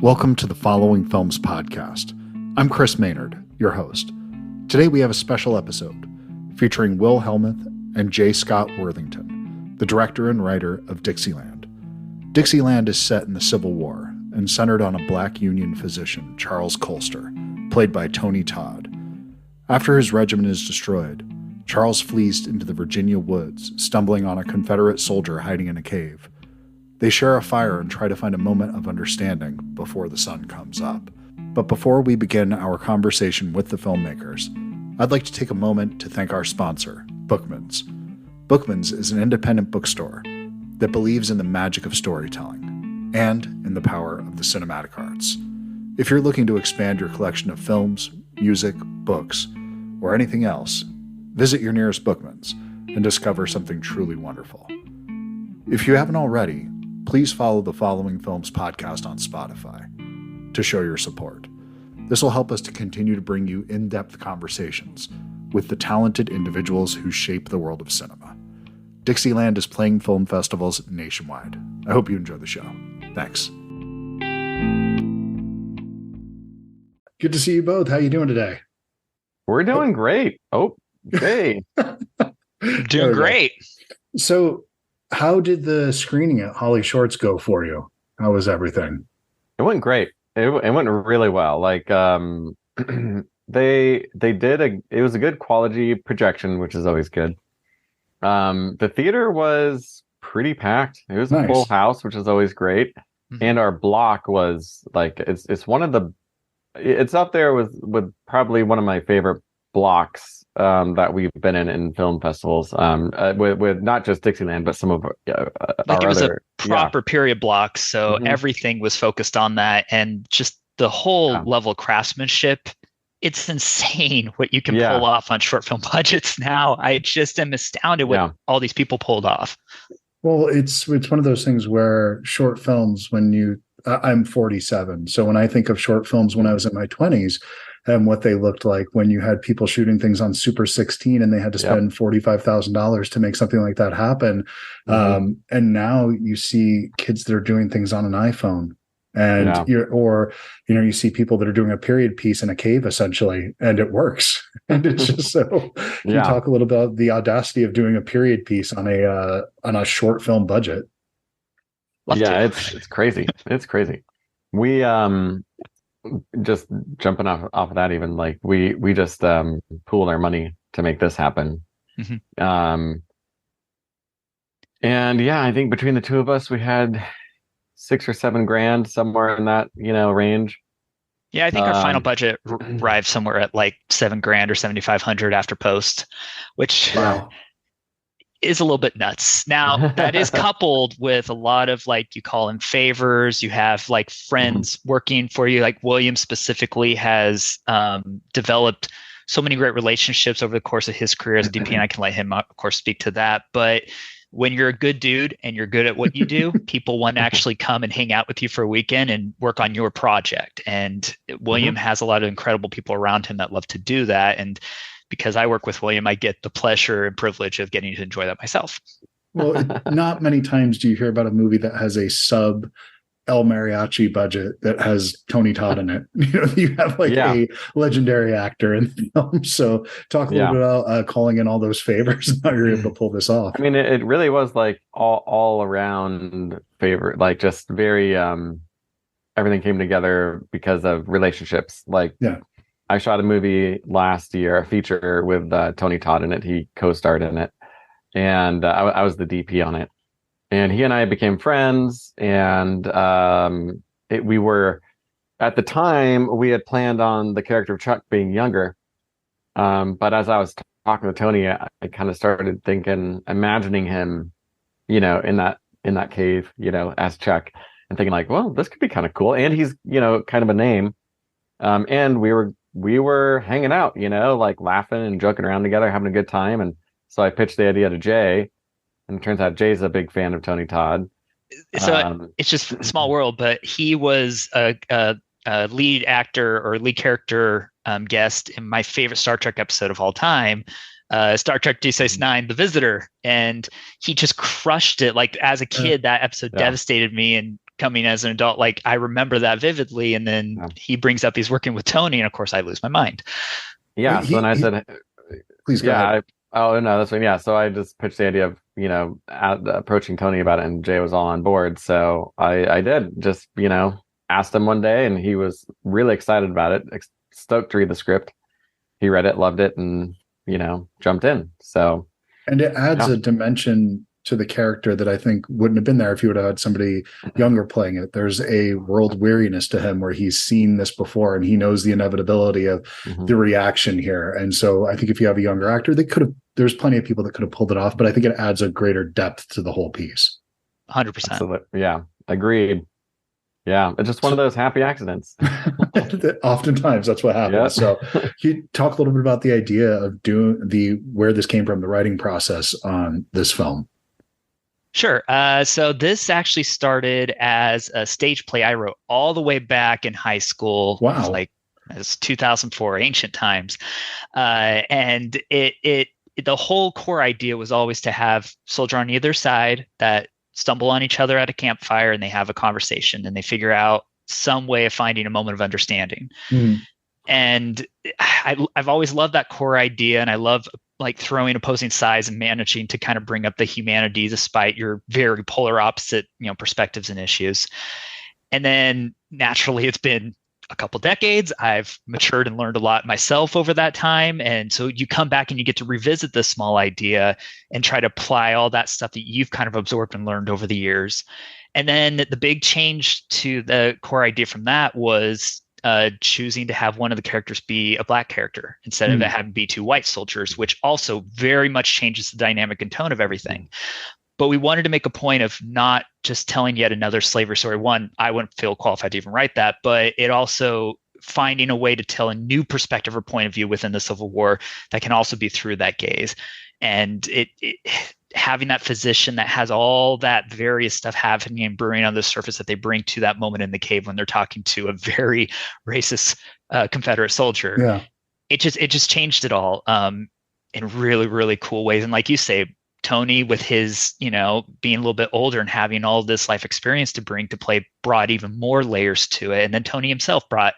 Welcome to the Following Films podcast. I'm Chris Maynard, your host. Today we have a special episode featuring Will Hellmuth and J. Scott Worthington, the director and writer of DIXIELAND. DIXIELAND is set in the Civil War and centered on a black Union physician, Charles Colster, played by Tony Todd. After his regiment is destroyed, Charles flees into the Virginia woods, stumbling on a Confederate soldier hiding in a cave. They share a fire and try to find a moment of understanding before the sun comes up. But before we begin our conversation with the filmmakers, I'd like to take a moment to thank our sponsor, Bookman's. Bookman's is an independent bookstore that believes in the magic of storytelling and in the power of the cinematic arts. If you're looking to expand your collection of films, music, books, or anything else, visit your nearest Bookman's and discover something truly wonderful. If you haven't already, please follow the Following Films podcast on Spotify to show your support. This will help us to continue to bring you in-depth conversations with the talented individuals who shape the world of cinema. DIXIELAND is playing film festivals nationwide. I hope you enjoy the show. Thanks. Good to see you both. How are you doing today? We're doing great. Oh, hey. Doing great. So, how did the screening at Holly Shorts go for you? How was everything? It went great. It went really well. Like they did it was a good quality projection, which is always good. The theater was pretty packed. It was a full house, which is always great. Mm-hmm. And our block was like it's one of the it's up there with probably one of my favorite blocks that we've been in film festivals, with not just DIXIELAND, but some of like it was a proper period block, so everything was focused on that, and just the whole level of craftsmanship. It's insane what you can pull off on short film budgets now. I just am astounded what all these people pulled off. Well, it's one of those things where short films, I'm 47, so when I think of short films when I was in my 20s, and what they looked like when you had people shooting things on Super 16 and they had to spend $45,000 to make something like that happen. And now you see kids that are doing things on an iPhone, and you see people that are doing a period piece in a cave essentially, and it works. And it's just so. Can you talk a little about the audacity of doing a period piece on a short film budget? It's crazy. It's crazy. We just jumping off of that, even like we just pooled our money to make this happen. And I think between the two of us we had $6 or $7 grand, somewhere in that range. I think our final budget arrived somewhere at like $7 grand or 7,500 after post, which is a little bit nuts. Now that is coupled with a lot of, like, you call in favors, you have like friends working for you. Like William specifically has developed so many great relationships over the course of his career as a DP, and I can let him of course speak to that. But when you're a good dude and you're good at what you do, people want to actually come and hang out with you for a weekend and work on your project. And William has a lot of incredible people around him that love to do that. And because I work with William, I get the pleasure and privilege of getting to enjoy that myself. Well, not many times do you hear about a movie that has a sub El Mariachi budget that has Tony Todd in it. You have like a legendary actor in the film. So talk a little bit about calling in all those favors and how you're able to pull this off. I mean, it really was like all around favor, like just very everything came together because of relationships. Like I shot a movie last year, a feature with Tony Todd in it. He co-starred in it, and I was the DP on it. And he and I became friends, and we were, at the time, we had planned on the character of Chuck being younger. But as I was talking to Tony, I kind of started imagining him, in that cave, as Chuck, and thinking like, well, this could be kind of cool. And he's, kind of a name. And we were hanging out, like laughing and joking around together, having a good time. And so I pitched the idea to Jay, and it turns out Jay's a big fan of Tony Todd. So it's just a small world, but he was a lead actor or lead character guest in my favorite Star Trek episode of all time, Star Trek Deep Space Nine, The Visitor. And he just crushed it. Like as a kid, that episode devastated me and coming as an adult. Like, I remember that vividly. And then he brings up he's working with Tony, and of course I lose my mind. Yeah. So then I said, please go ahead. Oh, no, that's fine. Yeah. So I just pitched the idea of, approaching Tony about it, and Jay was all on board. So I did just, asked him one day, and he was really excited about it, stoked to read the script. He read it, loved it, and, jumped in. So. And it adds a dimension to the character that I think wouldn't have been there if you would have had somebody younger playing it. There's a world weariness to him where he's seen this before, and he knows the inevitability of the reaction here. And so I think if you have a younger actor, there's plenty of people that could have pulled it off, but I think it adds a greater depth to the whole piece. 100%. Absolutely. Yeah. Agreed. Yeah. It's just one of those happy accidents. Oftentimes that's what happens. So can you talk a little bit about the idea of where this came from, the writing process on this film? Sure. So this actually started as a stage play I wrote all the way back in high school. Wow. It's 2004, ancient times. And the whole core idea was always to have soldier on either side that stumble on each other at a campfire, and they have a conversation, and they figure out some way of finding a moment of understanding. And I've always loved that core idea, and I love throwing opposing sides and managing to kind of bring up the humanity despite your very polar opposite, perspectives and issues. And then naturally, it's been a couple decades. I've matured and learned a lot myself over that time. And so you come back and you get to revisit this small idea and try to apply all that stuff that you've kind of absorbed and learned over the years. And then the big change to the core idea from that was choosing to have one of the characters be a Black character instead of it having to be two white soldiers, which also very much changes the dynamic and tone of everything. But we wanted to make a point of not just telling yet another slavery story. One, I wouldn't feel qualified to even write that, but it also finding a way to tell a new perspective or point of view within the Civil War that can also be through that gaze. And it having that physician that has all that various stuff happening and brewing on the surface that they bring to that moment in the cave when they're talking to a very racist Confederate soldier. Yeah. It just changed it all in really, really cool ways. And like you say, Tony, with his, being a little bit older and having all this life experience to bring to play, brought even more layers to it. And then Tony himself brought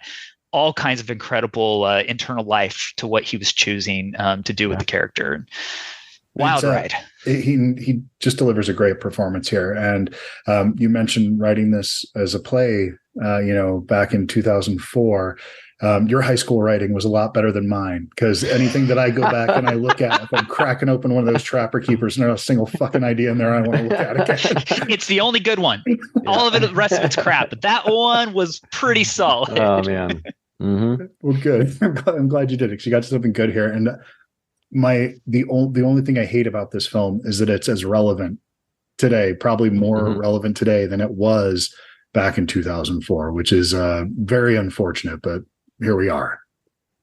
all kinds of incredible internal life to what he was choosing to do with the character. Wild ride. He just delivers a great performance here. And you mentioned writing this as a play, back in 2004. Your high school writing was a lot better than mine, because anything that I go back and I look at, if I'm cracking open one of those Trapper Keepers and there's a single fucking idea in there I want to look at again. It's the only good one. All of it, the rest of it's crap, but that one was pretty solid. Oh man. Mm-hmm. Well, good. I'm glad you did it, because you got something good here. And the only thing I hate about this film is that it's as relevant today, probably more relevant today than it was back in 2004, which is very unfortunate, but here we are.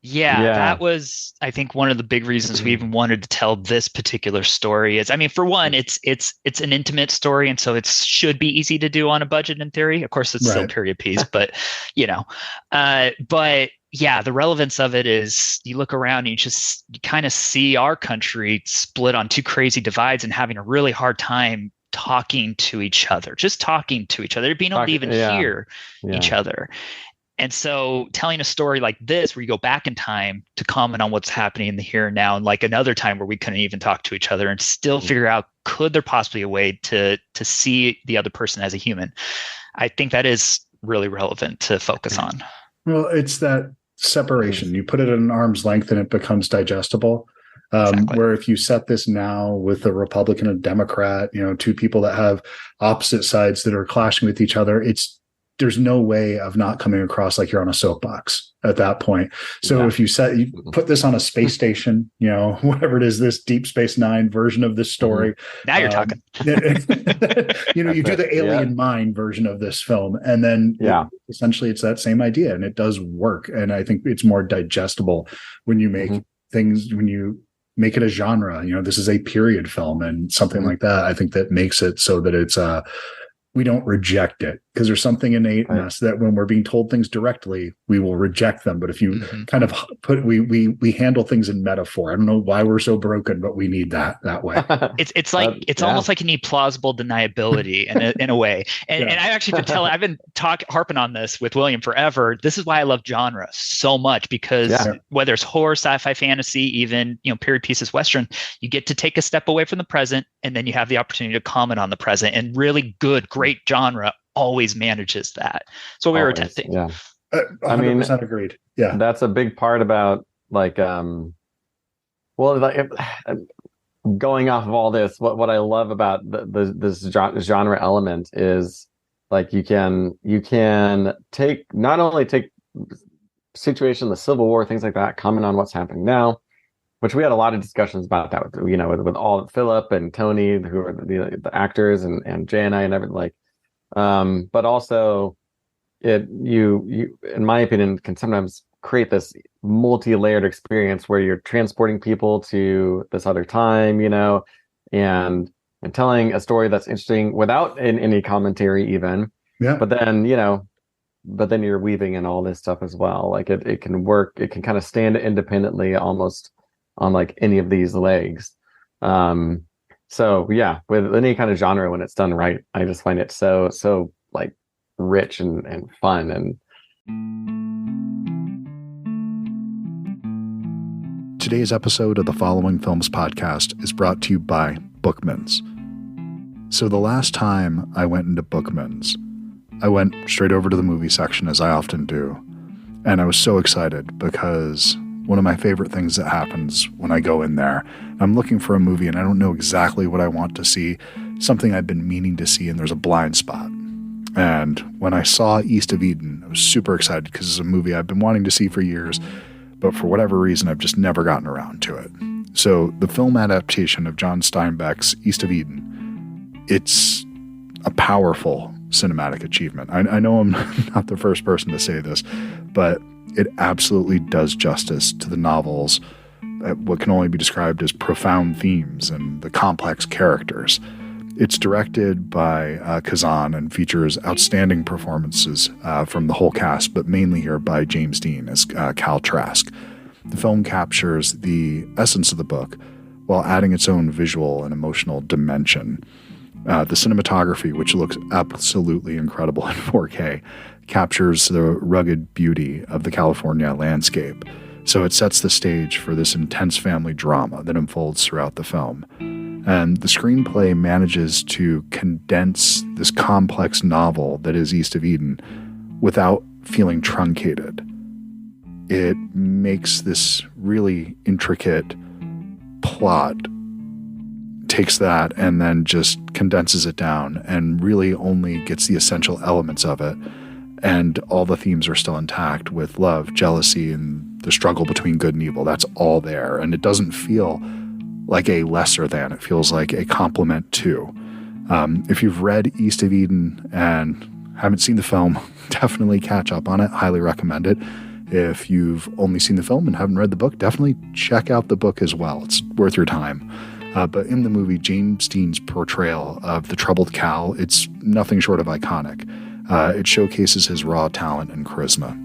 Yeah, that was, I think, one of the big reasons we even wanted to tell this particular story. Is, I mean, for one, it's an intimate story, and so it should be easy to do on a budget in theory. Of course, it's still a period piece, but but yeah, the relevance of it is you look around and you kind of see our country split on two crazy divides and having a really hard time talking to each other, being able to even hear each other. And so telling a story like this, where you go back in time to comment on what's happening in the here and now, and like another time where we couldn't even talk to each other and still figure out, could there possibly a way to see the other person as a human? I think that is really relevant to focus on. Well, it's that separation. You put it at an arm's length and it becomes digestible. Exactly. Where if you set this now with a Republican and Democrat, two people that have opposite sides that are clashing with each other, there's no way of not coming across like you're on a soapbox at that point. So if you put this on a space station, whatever it is, this Deep Space Nine version of this story. Now you're talking. You do the Alien Mind version of this film, and then essentially it's that same idea, and it does work. And I think it's more digestible when you make things, when you make it a genre. This is a period film and something like that. I think that makes it so that it's we don't reject it because there's something innate in us that when we're being told things directly, we will reject them. But if you kind of we handle things in metaphor. I don't know why we're so broken, but we need that way. It's almost like you need plausible deniability in a way. And I actually I've been harping on this with William forever. This is why I love genre so much, because whether it's horror, sci-fi, fantasy, even period pieces, Western, you get to take a step away from the present, and then you have the opportunity to comment on the present. And really good, great genre always manages that. So we were attempting. Yeah. 100% agreed. Yeah. That's a big part about going off of all this, what I love about this genre element is like you can not only take situation, the Civil War, things like that, comment on what's happening now, which we had a lot of discussions about that with all Philip and Tony, who are the actors, and Jay and I and everything, but also you in my opinion can sometimes create this multi-layered experience where you're transporting people to this other time, and telling a story that's interesting without any commentary even. Yeah. But then you're weaving in all this stuff as well. Like it can work. It can kind of stand independently almost on like any of these legs. So yeah, with any kind of genre, when it's done right, I just find it so like rich and fun. And today's episode of the Following Films podcast is brought to you by Bookman's. So the last time I went into Bookman's, I went straight over to the movie section, as I often do, and I was so excited because one of my favorite things that happens when I go in there, I'm looking for a movie and I don't know exactly what I want to see, something I've been meaning to see, and there's a blind spot. And when I saw East of Eden, I was super excited because it's a movie I've been wanting to see for years, but for whatever reason, I've just never gotten around to it. So the film adaptation of John Steinbeck's East of Eden, it's a powerful cinematic achievement. I know I'm not the first person to say this, but it absolutely does justice to the novel's what can only be described as profound themes and the complex characters. It's directed by Kazan and features outstanding performances from the whole cast, but mainly here by James Dean as Cal Trask. The film captures the essence of the book while adding its own visual and emotional dimension. The cinematography, which looks absolutely incredible in 4K, captures the rugged beauty of the California landscape. So it sets the stage for this intense family drama that unfolds throughout the film. And the screenplay manages to condense this complex novel that is East of Eden without feeling truncated. It makes this really intricate plot, takes that and then just condenses it down and really only gets the essential elements of it. And all the themes are still intact with love, jealousy, and the struggle between good and evil. That's all there. And it doesn't feel like a lesser than. It feels like a complement to. If you've read East of Eden and haven't seen the film, definitely catch up on it. Highly recommend it. If you've only seen the film and haven't read the book, definitely check out the book as well. It's worth your time. But in the movie, James Dean's portrayal of the troubled Cal, it's nothing short of iconic. It showcases his raw talent and charisma.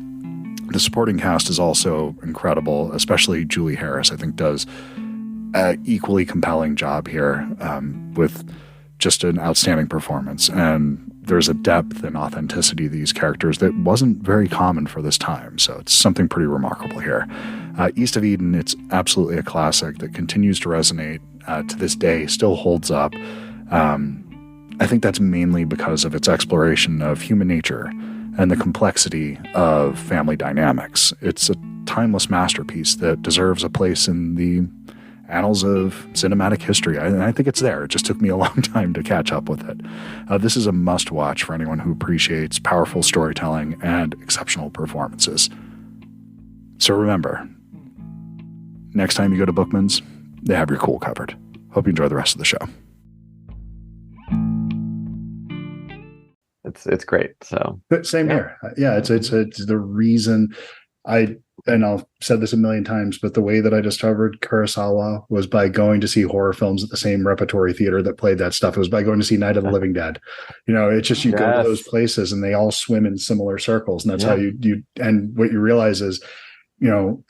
The supporting cast is also incredible, especially Julie Harris, I think, does an equally compelling job here with just an outstanding performance. And there's a depth and authenticity to these characters that wasn't very common for this time. So it's something pretty remarkable here. East of Eden, it's absolutely a classic that continues to resonate to this day, still holds up. I think that's mainly because of its exploration of human nature and the complexity of family dynamics. It's a timeless masterpiece that deserves a place in the annals of cinematic history. I think it's there. It just took me a long time to catch up with it. This is a must-watch for anyone who appreciates powerful storytelling and exceptional performances. So remember, next time you go to Bookman's, they have your cool covered. Hope you enjoy the rest of the show. It's great. So same here. Yeah, it's the reason and I've said this a million times, but the way that I discovered Kurosawa was by going to see horror films at the same repertory theater that played that stuff. It was by going to see Night of the Living Dead. It's just, you go to those places and they all swim in similar circles. And that's how you, and what you realize is,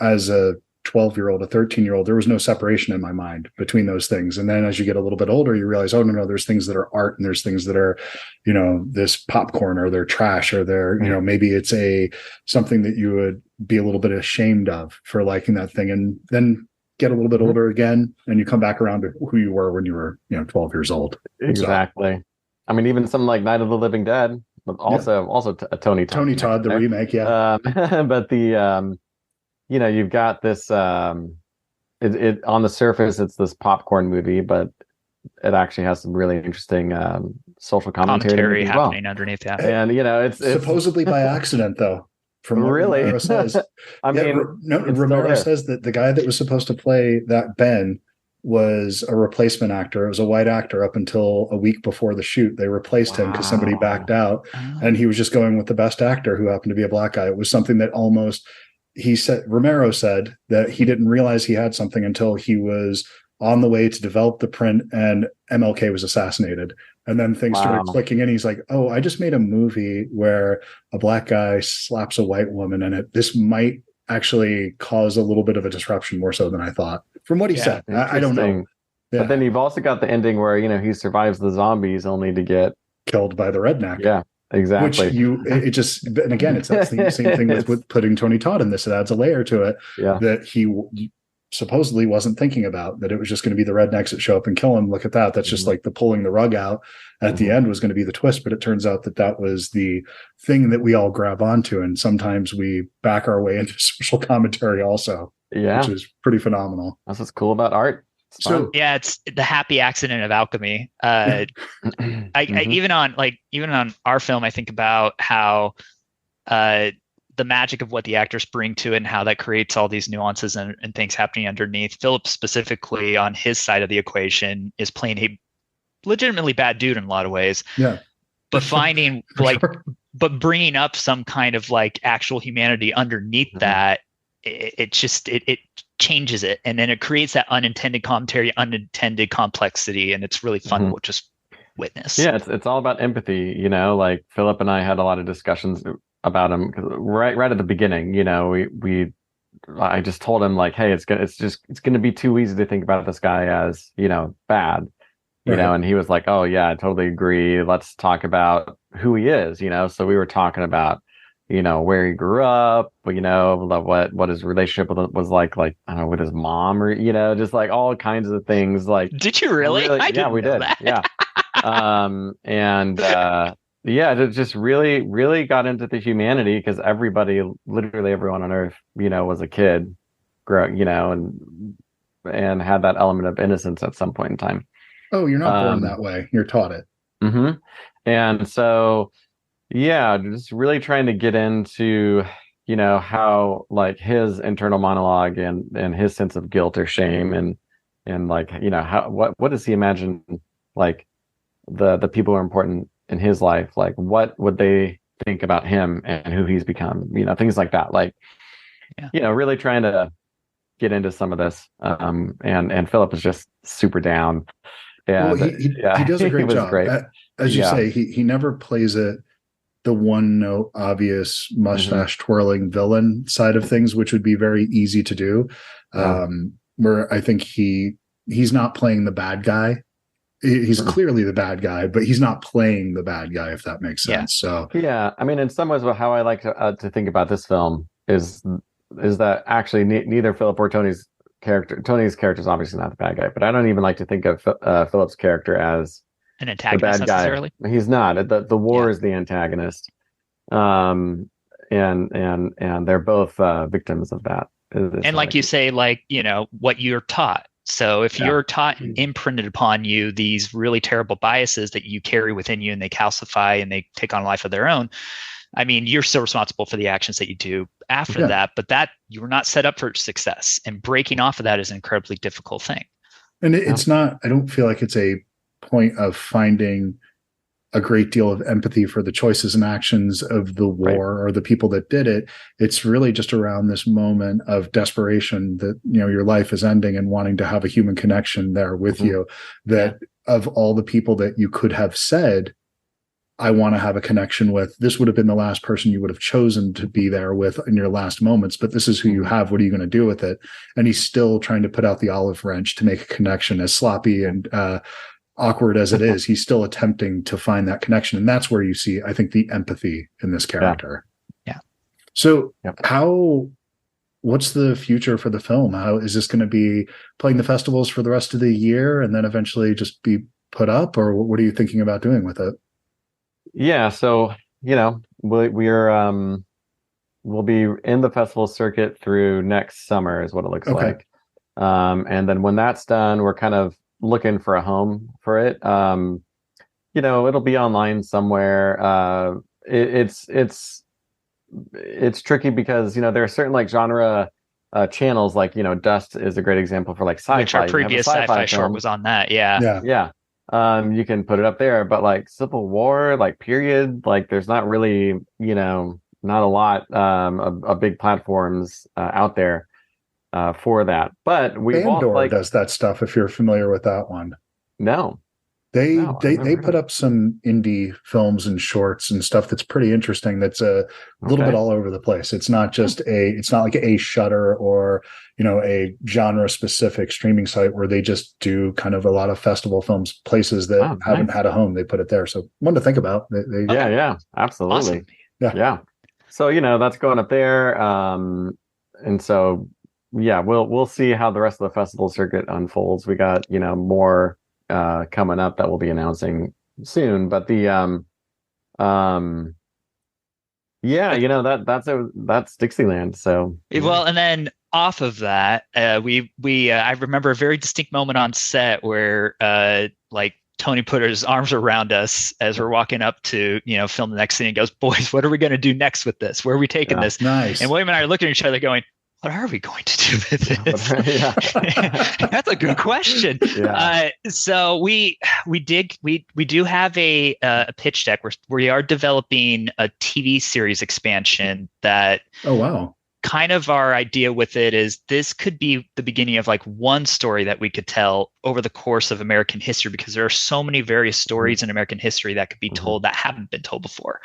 as a 12-year-old, a 13-year-old, there was no separation in my mind between those things. And then as you get a little bit older, you realize, oh, no, there's things that are art and there's things that are, this popcorn, or they're trash, or they're, maybe it's something that you would be a little bit ashamed of for liking that thing. And then get a little bit older again, and you come back around to who you were when you were, 12 years old. Exactly. So, I mean, even something like Night of the Living Dead, but also a Tony Todd, the remake. Yeah. But the, you've got this, it on the surface, it's this popcorn movie, but it actually has some really interesting social commentary happening underneath that. And, it's supposedly by accident, though. From what really? Romero says. Romero says that the guy that was supposed to play that Ben was a replacement actor. It was a white actor up until a week before the shoot. They replaced him because somebody backed out, and he was just going with the best actor, who happened to be a black guy. It was something that Romero said that he didn't realize he had something until he was on the way to develop the print and MLK was assassinated. And then things started clicking in. He's like, oh, I just made a movie where a black guy slaps a white woman, and this might actually cause a little bit of a disruption, more so than I thought, from what he said. I don't know. Yeah. But then you've also got the ending where, he survives the zombies only to get killed by the redneck. Yeah. Exactly. Which and again, it's the same thing with putting Tony Todd in this. It adds a layer to it that he supposedly wasn't thinking about, that it was just going to be the rednecks that show up and kill him. Look at that. That's just like the pulling the rug out at the end was going to be the twist. But it turns out that was the thing that we all grab onto. And sometimes we back our way into social commentary also, which is pretty phenomenal. That's what's cool about art. It's the happy accident of alchemy. I even on our film, I think about how the magic of what the actors bring to it and how that creates all these nuances and things happening underneath. Philip specifically on his side of the equation is playing a legitimately bad dude in a lot of ways. Yeah. But finding but bringing up some kind of actual humanity underneath that, it changes it, and then it creates that unintended commentary, unintended complexity, and it's really fun to just witness. Yeah, it's all about empathy. Philip and I had a lot of discussions about him right at the beginning. I just told him hey, it's gonna be too easy to think about this guy as bad, and he was like, oh yeah, I totally agree. Let's talk about who he is. So we were talking about where he grew up, what his relationship was like, I don't know, with his mom, or, just all kinds of things. Did you really? We did. That. Yeah. It just really, really got into the humanity, because literally everyone on Earth, was a kid, and had that element of innocence at some point in time. Oh, you're not born that way. You're taught it. Mm-hmm. And so, just really trying to get into, how his internal monologue and his sense of guilt or shame, and how what does he imagine the people who are important in his life, what would they think about him and who he's become, things like that, really trying to get into some of this, and Philip is just super down, and he does a great job. Great. As you say, he never plays it the one note obvious mustache twirling villain side of things, which would be very easy to do, where I think he's not playing the bad guy. He's clearly the bad guy, but he's not playing the bad guy, if that makes sense. So I mean, in some ways, how I like to think about this film is that actually neither Philip or Tony's character is obviously not the bad guy, but I don't even like to think of Philip's character as an antagonist the bad necessarily. Guy. He's not. The war is the antagonist, and they're both victims of that. And like you say, what you're taught. So if you're taught, imprinted upon you these really terrible biases that you carry within you, and they calcify and they take on a life of their own, I mean, you're still responsible for the actions that you do after that, but that you were not set up for success, and breaking off of that is an incredibly difficult thing. And it's not, I don't feel like it's a point of finding a great deal of empathy for the choices and actions of the war or the people that did it. It's really just around this moment of desperation that, your life is ending and wanting to have a human connection there with you, that of all the people that you could have said, I want to have a connection with, this would have been the last person you would have chosen to be there with in your last moments, but this is who you have. What are you going to do with it? And he's still trying to put out the olive wrench to make a connection, as sloppy and awkward as it is. He's still attempting to find that connection. And that's where you see, I think, the empathy in this character. Yeah. So what's the future for the film? How is this going to be playing the festivals for the rest of the year and then eventually just be put up? Or what are you thinking about doing with it? Yeah. So, we'll be in the festival circuit through next summer is what it looks like. And then when that's done, we're kind of looking for a home for it. It'll be online somewhere. It's tricky because there are certain like genre channels, like Dust is a great example for like sci-fi. Which our previous sci-fi short was on that. Yeah. You can put it up there, but like Civil War, like period, like there's not really not a lot of big platforms out there for that. But Bandor does that stuff, if you're familiar with that one. No. They put up some indie films and shorts and stuff that's pretty interesting. That's a little bit all over the place. It's not just it's not like a Shudder or a genre specific streaming site where they just do kind of a lot of festival films, places that haven't had a home. They put it there. So one to think about. Yeah, absolutely. Awesome. Yeah. So that's going up there. And so we'll see how the rest of the festival circuit unfolds. We got more coming up that we'll be announcing soon, but that's Dixieland. So and then off of that, I remember a very distinct moment on set where like Tony put his arms around us as we're walking up to film the next scene and goes, "Boys, what are we going to do next with this? Where are we taking this?" Nice. And William and I are looking at each other going, what are we going to do with this? That's a good question. So we do have a pitch deck where we are developing a TV series expansion that. Oh, wow. Kind of our idea with it is this could be the beginning of like one story that we could tell over the course of American history, because there are so many various stories in American history that could be told that haven't been told before.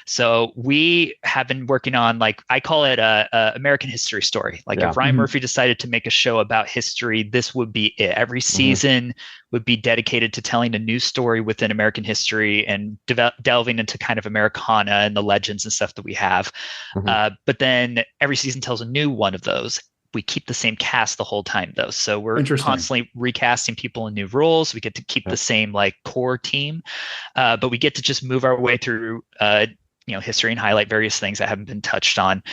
So we have been working on, like, I call it a American history story. Like if Ryan Murphy decided to make a show about history, this would be it. Every season would be dedicated to telling a new story within American history and delving into kind of Americana and the legends and stuff that we have. But then every season tells a new one of those. We keep the same cast the whole time, though. So we're constantly recasting people in new roles. We get to keep the same like core team, but we get to just move our way through history and highlight various things that haven't been touched on.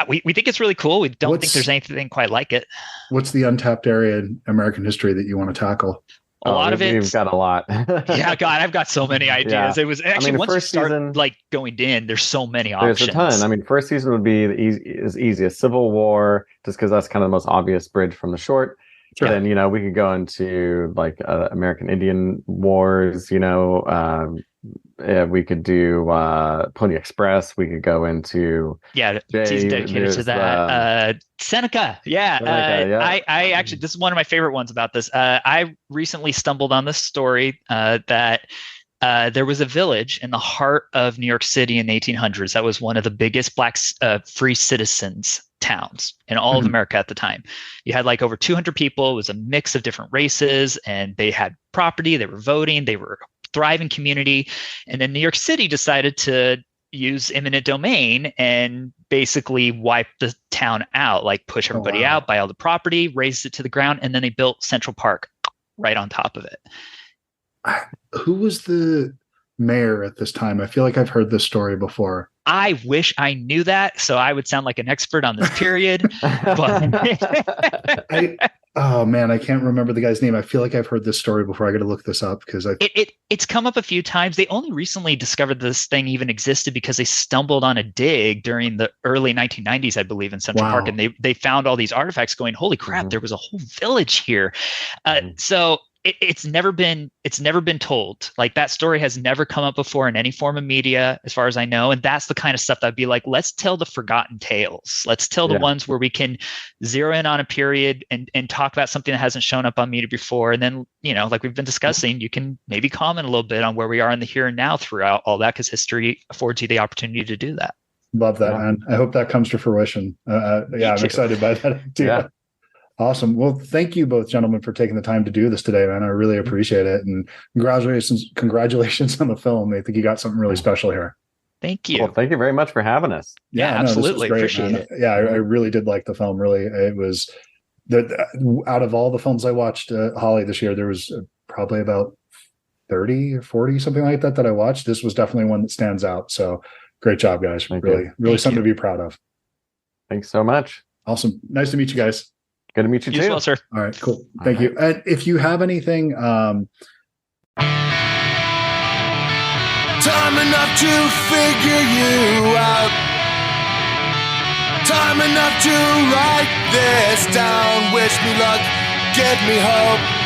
We think it's really cool. We don't think there's anything quite like it. What's the untapped area in American history that you want to tackle? A lot of it. We've got a lot. Yeah, God, I've got so many ideas. It was actually once you start like going in, there's so many options. There's a ton. I mean, first season would be the easiest. Civil War, just because that's kind of the most obvious bridge from the short. Sure. Then we could go into like American Indian Wars. We could do Pony Express. We could go into season dedicated to that. Seneca. I actually, this is one of my favorite ones about this. I recently stumbled on this story that there was a village in the heart of New York City in the 1800s that was one of the biggest black free citizens towns in all of America at the time. You had like over 200 people. It was a mix of different races, and they had property. They were voting. They were a thriving community. And then New York City decided to use eminent domain and basically wipe the town out, like push everybody out, buy all the property, raise it to the ground, and then they built Central Park right on top of it. Who was the mayor at this time? I feel like I've heard this story before. I wish I knew that, so I would sound like an expert on this period. But oh man, I can't remember the guy's name. I feel like I've heard this story before. I got to look this up because it's come up a few times. They only recently discovered this thing even existed because they stumbled on a dig during the early 1990s, I believe, in Central Park, and they found all these artifacts. Going, holy crap! There was a whole village here. So it's never been told. Like, that story has never come up before in any form of media, as far as I know. And that's the kind of stuff that'd be like, let's tell the forgotten tales. Let's tell the ones where we can zero in on a period and talk about something that hasn't shown up on media before. And then, like we've been discussing, you can maybe comment a little bit on where we are in the here and now throughout all that, because history affords you the opportunity to do that. Love that, man. I hope that comes to fruition. I'm excited by that idea. Yeah. Awesome. Well, thank you both, gentlemen, for taking the time to do this today, man. I really appreciate it. And congratulations on the film. I think you got something really special here. Thank you. Well, thank you very much for having us. Yeah, absolutely. Great, appreciate man. it. Yeah, I really did like the film. Really, it was out of all the films I watched, Holly, this year, there was probably about 30 or 40, something like that I watched. This was definitely one that stands out. So great job, guys. Really something to be proud of. Thanks so much. Awesome. Nice to meet you guys. Good to meet you too. Well, sir. All right, cool. Thank you. And if you have anything, time enough to figure you out. Time enough to write this down. Wish me luck, give me hope.